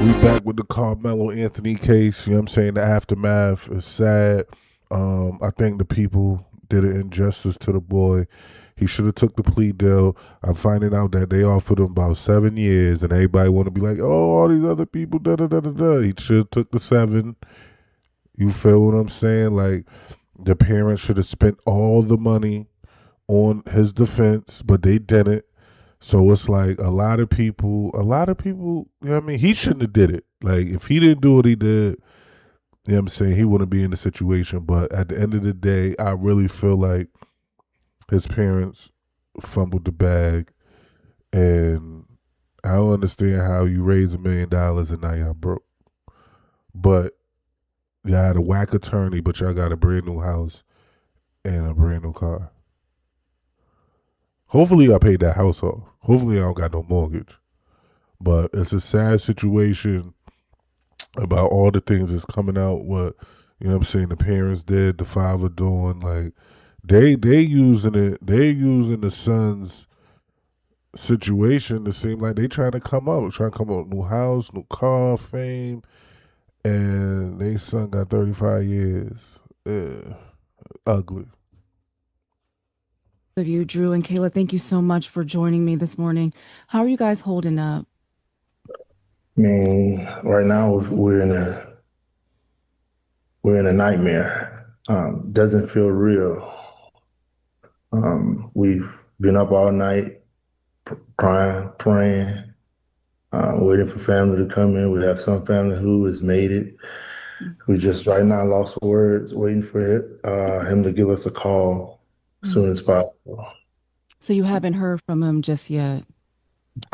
We back with the Karmelo Anthony case. You know what I'm saying? The aftermath is sad. I think the people did an injustice to the boy. He should have took the plea deal. I'm finding out that they offered him about 7 years, and everybody want to be like, "Oh, all these other people, da da da da da." He should have took the 7. You feel what I'm saying? Like the parents should have spent all the money on his defense, but they didn't. So it's like a lot of people, you know what I mean? He shouldn't have did it. Like if he didn't do what he did, you know what I'm saying, he wouldn't be in the situation. But at the end of the day, I really feel like his parents fumbled the bag, and I don't understand how you raise $1 million and now y'all broke. But y'all had a whack attorney, but y'all got a brand new house and a brand new car. Hopefully I paid that house off. Hopefully I don't got no mortgage. But it's a sad situation about all the things that's coming out. What you know, what I'm saying, the parents did, the father doing. Like they using it. They using the son's situation to seem like they trying to come up with new house, new car, fame, and they son got 35 years. Ugly. Of you, Drew and Kayla, thank you so much for joining me this morning. How are you guys holding up? I mean, right now we're in a nightmare. Doesn't feel real. We've been up all night crying, praying, waiting for family to come in. We have some family who has made it. We just right now lost words, waiting for him to give us a call as Mm. soon as possible. So you haven't heard from him just yet.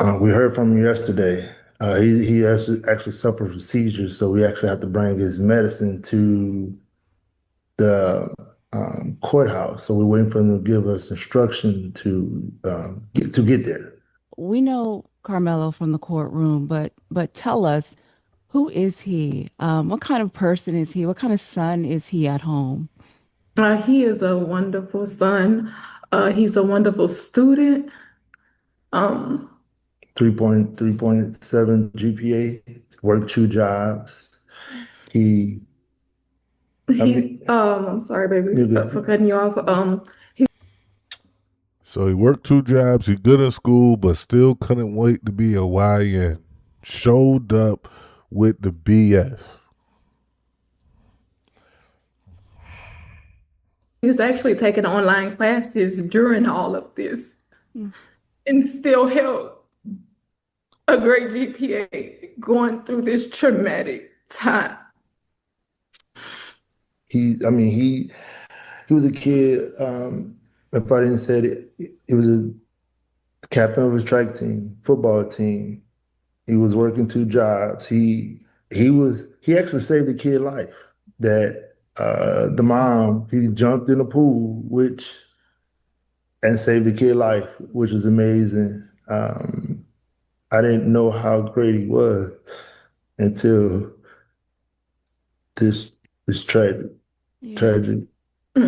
We heard from him yesterday. He has actually suffered from seizures, so we actually have to bring his medicine to the courthouse. So we're waiting for them to give us instruction to get there. We know Carmelo from the courtroom, but tell us, who is he? What kind of person is he? What kind of son is he at home? He is a wonderful son. He's a wonderful student. Um, 3.7 GPA, worked 2 jobs. He, I mean, I'm sorry, baby, you're for good. cutting you off. So he worked 2 jobs. He good in school, but still couldn't wait to be a YN. Showed up with the BS. He's actually taking online classes during all of this Mm. and still held a great GPA going through this traumatic time. He was a kid. If I didn't say it, he was a captain of a track team, football team. He was working 2 jobs. He actually saved the kid life. That the mom, he jumped in the pool, which and saved the kid life, which was amazing. I didn't know how great he was until this this tragic Yeah. tragedy. I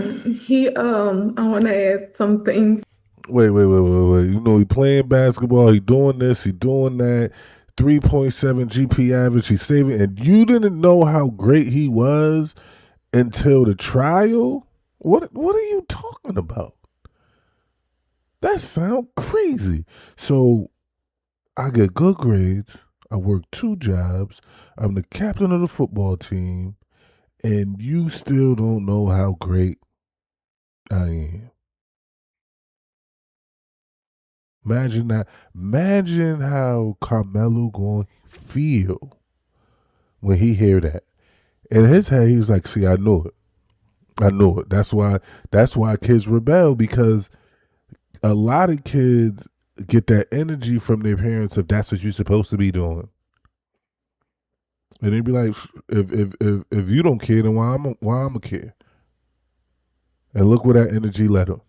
want to add some things. Wait. You know, he playing basketball. He doing this. He doing that. 3.7 GP average. He's saving. And you didn't know how great he was until the trial? What are you talking about? That sound crazy. So I get good grades. I work 2 jobs. I'm the captain of the football team. And you still don't know how great I am. Imagine that. Imagine how Carmelo going to feel when he hear that. In his head, he's like, "See, I knew it. I knew it. That's why kids rebel, because a lot of kids get that energy from their parents if that's what you're supposed to be doing." And they'd be like, if you don't care, then why I'm a care? And look where that energy led him.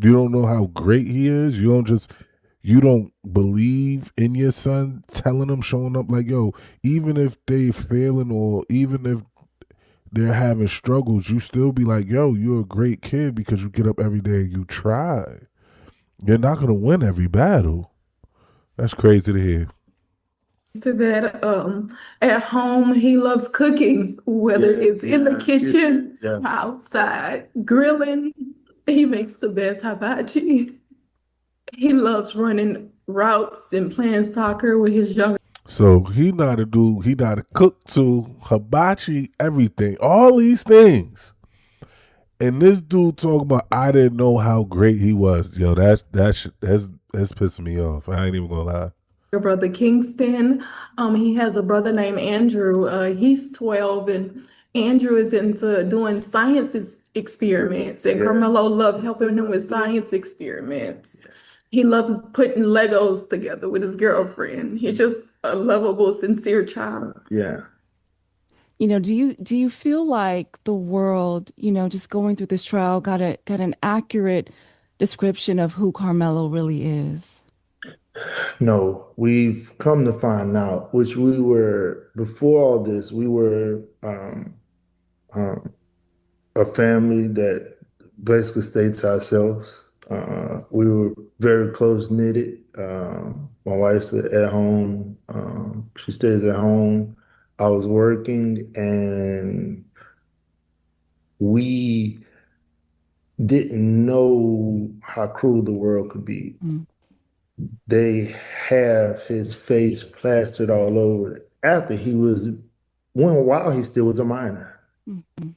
You don't know how great he is. You don't believe in your son, telling him, showing up like, yo, even if they failing or even if they're having struggles, you still be like, yo, you're a great kid because you get up every day and you try. You're not gonna win every battle. That's crazy to hear. to that. At home, he loves cooking, whether it's in the kitchen, outside, grilling. He makes the best hibachi. He loves running routes and playing soccer with his younger. So he know how to do. He know how to cook too. Hibachi, everything, all these things. And this dude talking about I didn't know how great he was. Yo, that's pissing me off. I ain't even gonna lie. Brother Kingston. He has a brother named Andrew. He's 12, and Andrew is into doing science experiments, and Carmelo loved helping him with science experiments. He loves putting Legos together with his girlfriend. He's just a lovable, sincere child. Yeah. Do you feel like the world, just going through this trial got an accurate description of who Carmelo really is? No, we've come to find out, which we were before all this, we were um, a family that basically stayed to ourselves. We were very close knitted. My wife's at home. She stays at home. I was working, and we didn't know how cruel the world could be. Mm. They have his face plastered all over it after he was, one while he still was a minor. Mm-hmm.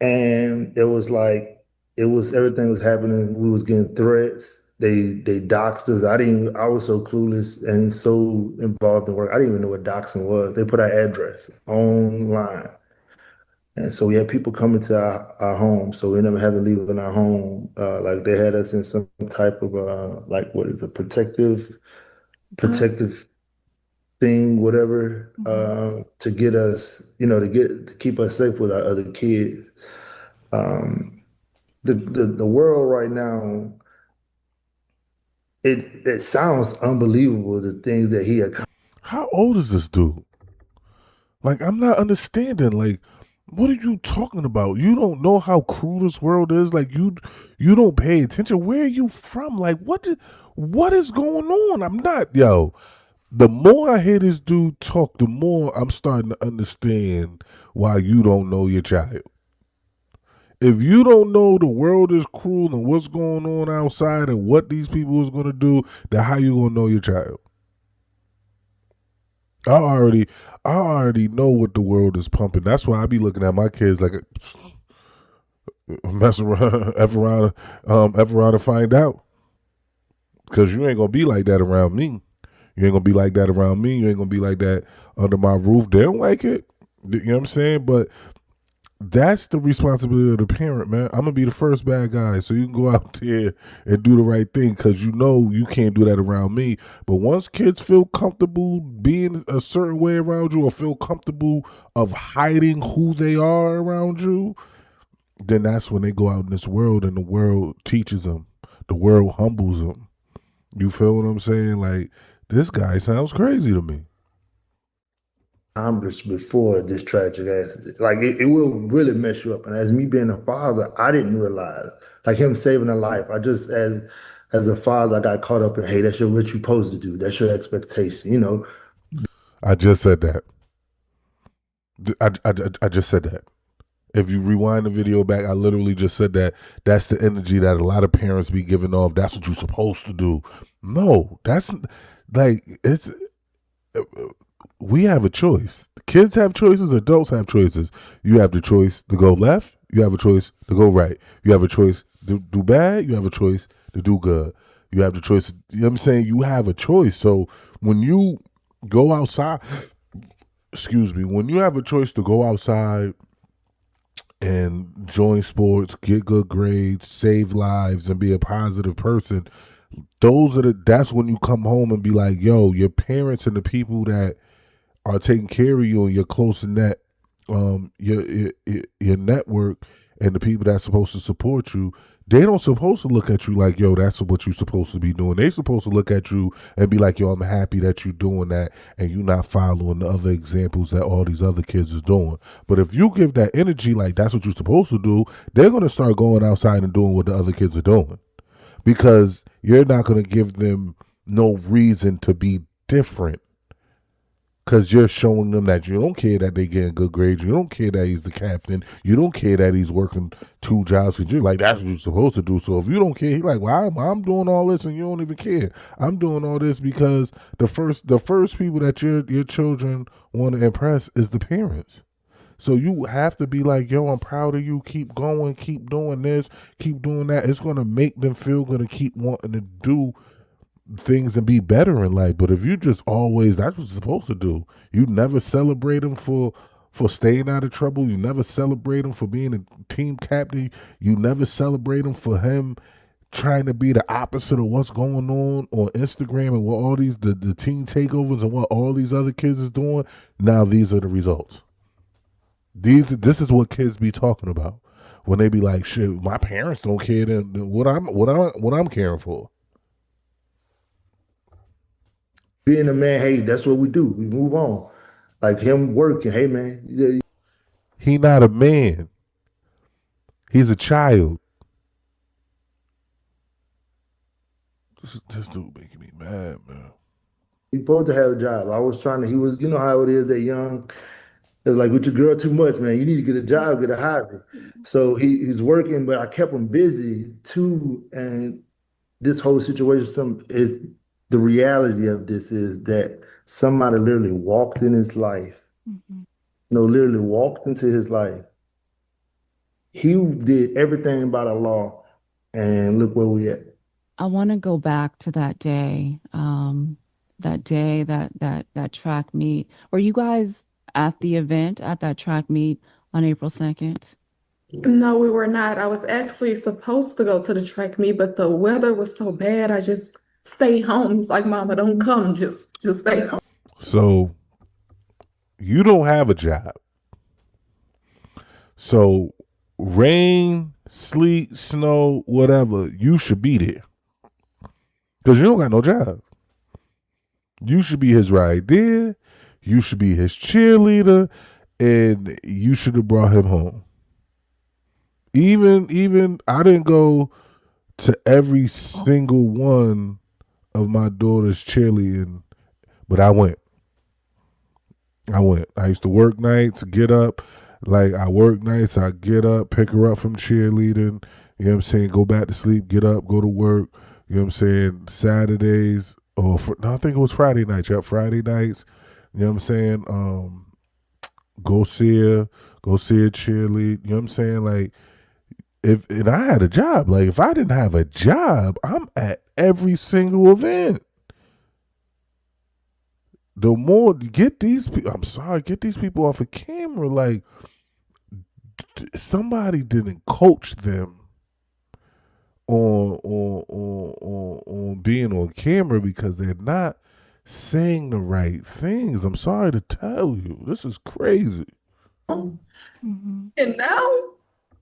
And it was like, everything was happening. We was getting threats. They doxed us. I was so clueless and so involved in work. I didn't even know what doxing was. They put our address online. And so we had people coming to our home. So we never had to leave in our home. Like they had us in some type of like what is a protective thing, whatever, to get us, to keep us safe with our other kids. The world right now, it sounds unbelievable, the things that he accomplished. How old is this dude? Like, I'm not understanding. Like, what are you talking about? You don't know how cruel this world is. Like, you don't pay attention. Where are you from? Like, what is going on? I'm not, yo. The more I hear this dude talk, the more I'm starting to understand why you don't know your child. If you don't know the world is cruel and what's going on outside and what these people is going to do, then how you going to know your child? I already know what the world is pumping. That's why I be looking at my kids like mess around, F around to find out. Because you ain't gonna be like that around me. You ain't gonna be like that around me. You ain't gonna be like that under my roof. They don't like it. You know what I'm saying? But that's the responsibility of the parent, man. I'm gonna be the first bad guy, so you can go out there and do the right thing because you know you can't do that around me. But once kids feel comfortable being a certain way around you or feel comfortable of hiding who they are around you, then that's when they go out in this world and the world teaches them. The world humbles them. You feel what I'm saying? Like, this guy sounds crazy to me. Accomplished before this tragic accident. Like it will really mess you up. And as me being a father, I didn't realize, like him saving a life. I just as a father, I got caught up in, hey, that's what you're supposed to do. That's your expectation. I just said that. I just said that. If you rewind the video back, I literally just said that. That's the energy that a lot of parents be giving off. That's what you're supposed to do. No, that's like it's. We have a choice. Kids have choices. Adults have choices. You have the choice to go left. You have a choice to go right. You have a choice to do bad. You have a choice to do good. You have the choice. You know what I'm saying? You have a choice. So when you go outside, when you have a choice to go outside and join sports, get good grades, save lives, and be a positive person, that's when you come home and be like, yo, your parents and the people that are taking care of you and your close net, your network and the people that's supposed to support you, they don't supposed to look at you like, yo, that's what you're supposed to be doing. They supposed to look at you and be like, yo, I'm happy that you're doing that and you're not following the other examples that all these other kids is doing. But if you give that energy like that's what you're supposed to do, they're going to start going outside and doing what the other kids are doing because you're not going to give them no reason to be different. Because you're showing them that you don't care that they getting good grades. You don't care that he's the captain. You don't care that he's working 2 jobs. Because you're like, that's what you're supposed to do. So if you don't care, he's like, well, I'm doing all this and you don't even care. I'm doing all this because the first people that your children want to impress is the parents. So you have to be like, yo, I'm proud of you. Keep going. Keep doing this. Keep doing that. It's going to make them feel good to keep wanting to do things and be better in life. But if you just always, that's what you're supposed to do. You never celebrate them for staying out of trouble. You never celebrate him for being a team captain. You never celebrate him for him trying to be the opposite of what's going on Instagram and what all these the team takeovers and what all these other kids is doing. Now these are the results. This is what kids be talking about when they be like, shit, my parents don't care than what I'm caring for. Being a man, hey, that's what we do. We move on. Like him working, hey man, yeah, He not a man. He's a child. This dude making me mad, man. he's supposed to have a job. I was trying to, he was, you know how it is that young. It's like with your girl too much, man. You need to get a job, get a hobby. So he's working, but I kept him busy too. And this whole situation, some is the reality of this is that somebody literally walked in his life. Mhm. No, literally walked into his life. He did everything by the law, and look where we at. I want to go back to that day, that track meet. Were you guys at the event at that track meet on April 2nd? No, we were not. I was actually supposed to go to the track meet, but the weather was so bad, I just stayed home. It's like, Mama, don't come, just stay home. So you don't have a job. So rain, sleet, snow, whatever, you should be there. Because you don't got no job. You should be his right there. You should be his cheerleader. And you should have brought him home. Even I didn't go to every single one of my daughter's cheerleading, but I went. I used to work nights, get up. Like I work nights, I get up, pick her up from cheerleading, you know what I'm saying, go back to sleep, get up, go to work, you know what I'm saying, Saturdays, no, I think it was Friday nights, yep, Friday nights, you know what I'm saying, go see her, cheerlead, you know what I'm saying, like, and I had a job, like, if I didn't have a job, I'm at every single event. The more get these people, I'm sorry, get these people off of camera. Like somebody didn't coach them on being on camera because they're not saying the right things. I'm sorry to tell you, this is crazy. Mhm. And now,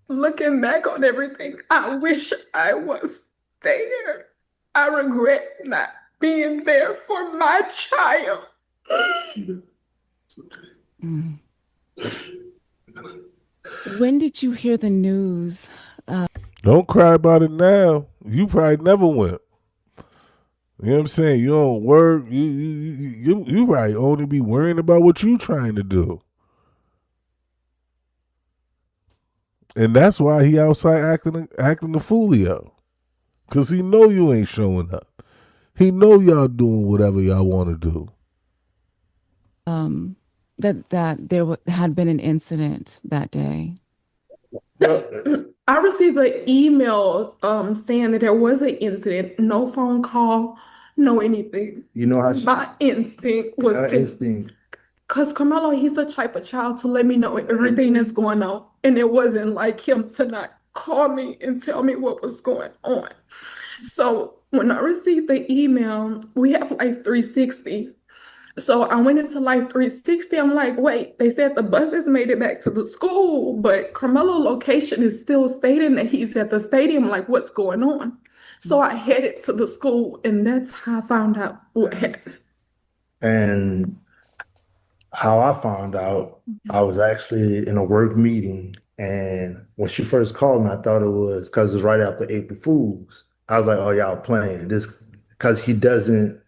looking back on everything, I wish I was there. I regret not being there for my child. Mm. When did you hear the news? Don't cry about it now. You probably never went. You know what I'm saying? You don't work. You probably only be worrying about what you trying to do. And that's why he outside acting the foolio. Cause he know you ain't showing up. He know y'all doing whatever y'all want to do. That there had been an incident that day. I received an email saying that there was an incident, no phone call, no anything. You know how My instinct was her to, instinct. because Carmelo, he's the type of child to let me know everything that's going on. And it wasn't like him to not call me and tell me what was going on. So when I received the email, we have Life 360. So I went into Life 360. I'm like, wait, they said the buses made it back to the school, but Carmelo location is still stating that he's at the stadium. Like, what's going on? So I headed to the school, and that's how I found out what happened. And how I found out, I was actually in a work meeting, and when she first called me, I thought it was because it was right after April Fools. I was like, "Oh, y'all playing this?" Because he doesn't.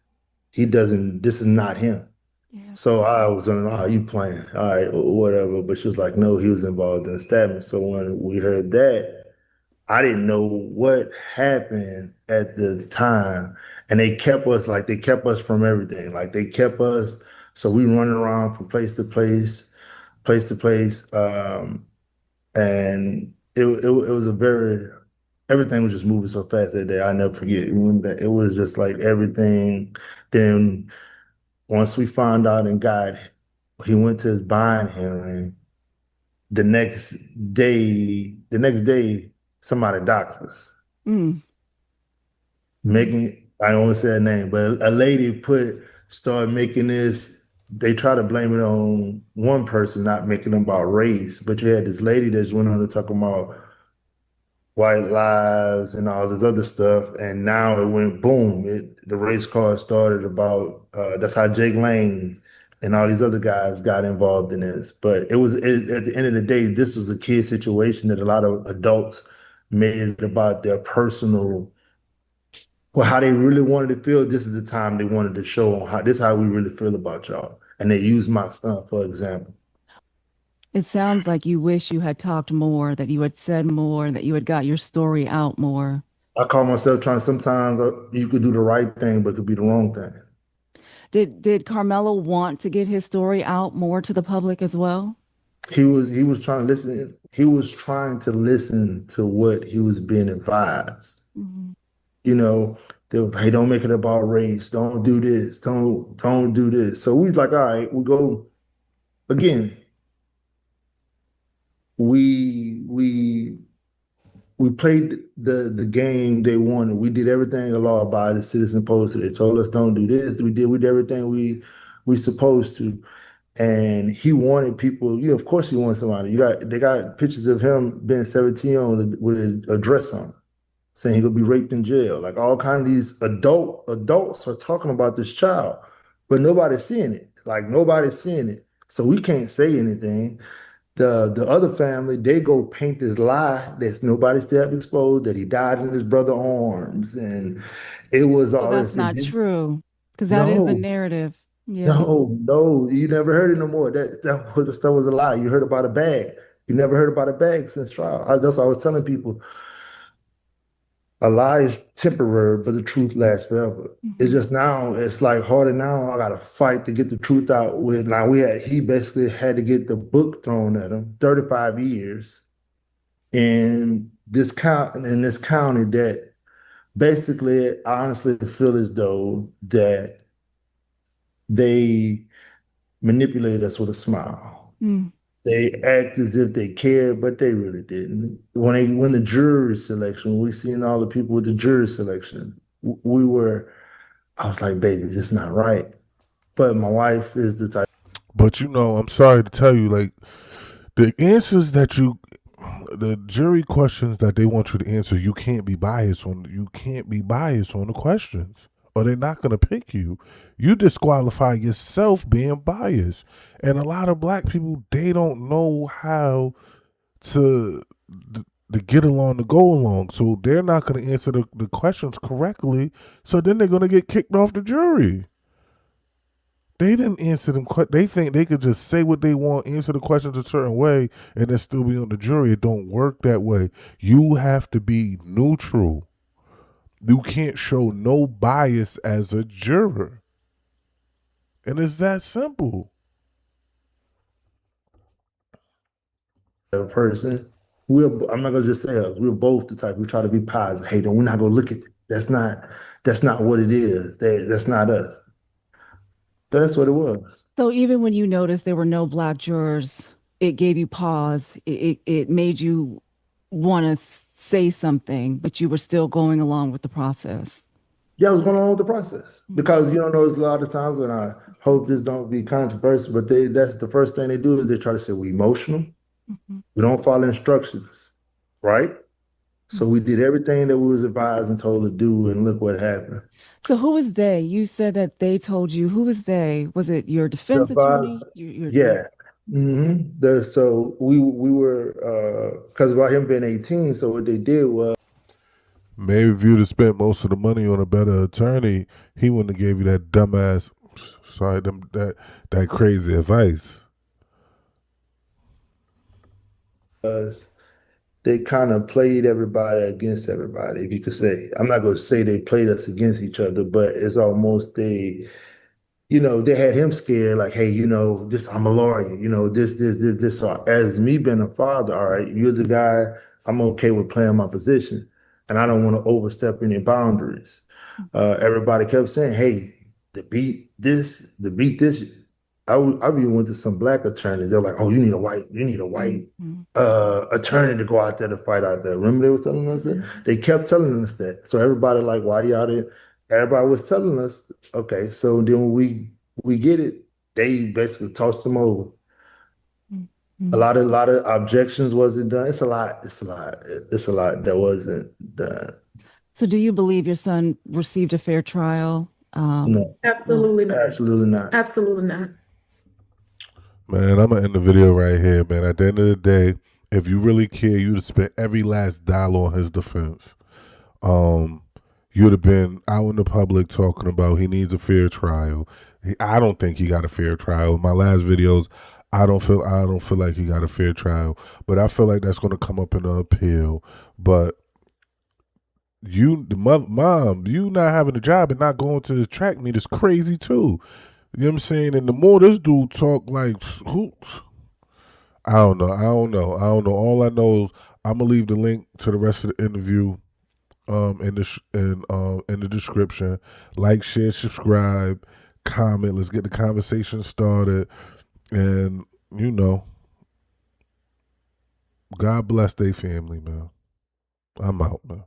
This is not him. Yeah. So I was on, oh, you playing, all right, whatever. But she was like, no, he was involved in stabbing. So when we heard that, I didn't know what happened at the time. And they kept us from everything. Like they kept us, so we running around from place to place, place to place. And it was a very, everything was just moving so fast that day. I never forget. It was just like everything. Then once we found out and got, he went to his bond hearing. The next day, somebody doxed us, Mm. making, I don't want to say her name, but a lady started making this. They try to blame it on one person, not making it about race. But you had this lady that just went on to talk about white lives and all this other stuff. And now it went boom. The race car started about that's how Jake Lane and all these other guys got involved in this. But at the end of the day, this was a kid situation that a lot of adults made it about their personal, well, how they really wanted to feel. This is the time they wanted to show on how this is how we really feel about y'all. And they used my son, for example. It sounds like you wish you had talked more, that you had said more, that you had got your story out more. I call myself trying, sometimes you could do the right thing, but it could be the wrong thing. Did Carmelo want to get his story out more to the public as well? He was trying to listen. He was trying to listen to what he was being advised. Mhm. You know, hey, don't make it about race. Don't do this. Don't do this. So we was like, all right, we go again. We we played the game they wanted. We did everything a law abiding citizen supposed to. They told us don't do this. We did everything we supposed to. And he wanted people, of course he wanted somebody. They got pictures of him being 17 with a dress on, saying he could be raped in jail. Like all kind of these adults are talking about this child, but nobody's seeing it. Like nobody's seeing it. So we can't say anything. The other family, they go paint this lie that nobody still have exposed, that he died in his brother's arms. And it was Well, all that's this. not true, because that is the No, narrative. Yeah. no, you never heard it no more. That was a lie. You heard about a bag. You never heard about a bag since trial. That's what I was telling people. A lie is temporary, but the truth lasts forever. It's Mhm. just now, it's like harder now. I gotta fight to get the truth out with now he basically had to get the book thrown at him, 35 years in this county that basically I honestly feel as though that they manipulate us with a smile. Mm. They act as if they cared, but they really didn't. When they win the jury selection, we seen all the people with the jury selection. We were, I was like, baby, this is not right. But my wife is the type. But I'm sorry to tell you, like the answers that the jury questions that they want you to answer, you can't be biased on. You can't be biased on the questions, or they're not gonna pick you. You disqualify yourself being biased, and a lot of black people they don't know how to to get along to go along, so they're not gonna answer the questions correctly. So then they're gonna get kicked off the jury. They didn't answer them. They think they could just say what they want, answer the questions a certain way, and then still be on the jury. It don't work that way. You have to be neutral. You can't show no bias as a juror, and it's that simple. Person. I'm not gonna just say us. We're both the type. We try to be positive. Hey, we're not gonna look at it. That's not what it is. That's not us. That's what it was. So even when you noticed there were no black jurors, it gave you pause. It made you want to say something, but you were still going along with the process. Yeah, I was going on with the process because you don't know. There's a lot of times when I hope this don't be controversial, but that's the first thing they do is they try to say we emotional. Mhm. We don't follow instructions, right? So we did everything that we was advised and told to do, and look what happened. So who was they? You said that they told you. Who was they? Was it your The defense advised, attorney? Your yeah. So we were because about him being 18, so what they did was Maybe if you'd have spent most of the money on a better attorney, he wouldn't have gave you that dumbass Sorry, that crazy advice. Because they kind of played everybody against everybody, if you could say. I'm not going to say they played us against each other, but it's almost they had him scared, like, hey, this, I'm a lawyer, this. So as me being a father, all right, you're the guy, I'm okay with playing my position, and I don't want to overstep any boundaries. Everybody kept saying, hey, to beat this. I even went to some black attorneys. They're like, oh, you need a white attorney to go out there to fight out there. Remember they were telling us that? They kept telling us that. So everybody like, why y'all didn't? Everybody was telling us, okay. So then when we get it, they basically tossed them over. A lot of objections wasn't done. It's a lot that wasn't done. So, do you believe your son received a fair trial? No, Absolutely not. absolutely not. Absolutely not. Man, I'm gonna end the video right here, man. At the end of the day, if you really care, you'd have spent every last dollar on his defense. You'd have been out in the public talking about he needs a fair trial. I don't think he got a fair trial. In my last videos, I don't feel like he got a fair trial, but I feel like that's going to come up in the appeal. But mom, you not having a job and not going to the track meet is crazy too. You know what I'm saying? And the more this dude talk, like, who? I don't know. All I know is I'm gonna leave the link to the rest of the interview in the description. Like, share, subscribe, comment. Let's get the conversation started. And God bless their family, man. I'm out, man.